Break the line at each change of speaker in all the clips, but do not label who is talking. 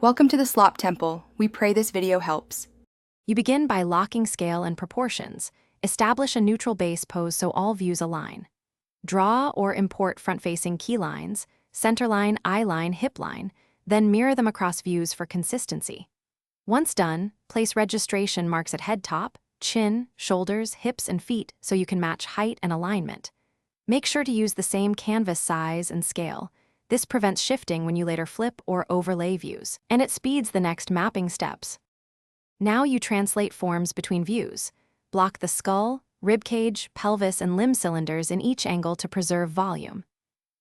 Welcome to the Slop Temple. We pray this video helps.
You begin by locking scale and proportions. Establish a neutral base pose so all views align. Draw or import front-facing key lines, centerline, eye line, hip line, then mirror them across views for consistency. Once done, place registration marks at head top, chin, shoulders, hips, and feet so you can match height and alignment. Make sure to use the same canvas size and scale. This prevents shifting when you later flip or overlay views, and it speeds the next mapping steps. Now you translate forms between views. Block the skull, ribcage, pelvis, and limb cylinders in each angle to preserve volume.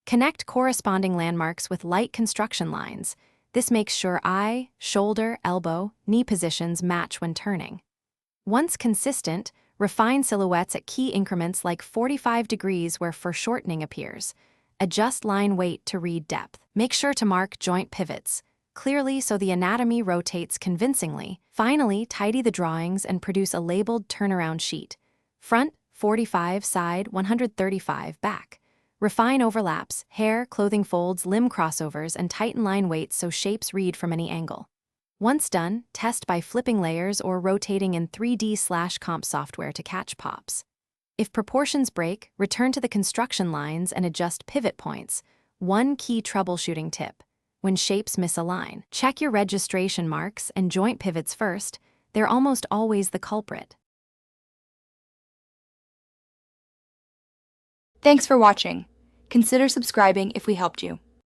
Connect corresponding landmarks with light construction lines. This makes sure eye, shoulder, elbow, knee positions match when turning. Once consistent, refine silhouettes at key increments like 45 degrees where foreshortening appears. Adjust line weight to read depth. Make sure to mark joint pivots clearly so the anatomy rotates convincingly. Finally, tidy the drawings and produce a labeled turnaround sheet. Front, 45, side, 135, back. Refine overlaps, hair, clothing folds, limb crossovers, and tighten line weights so shapes read from any angle. Once done, test by flipping layers or rotating in 3D/comp software to catch pops. If proportions break, return to the construction lines and adjust pivot points. One key troubleshooting tip: when shapes misalign, check your registration marks and joint pivots first. They're almost always the culprit.
Thanks for watching. Consider subscribing if we helped you.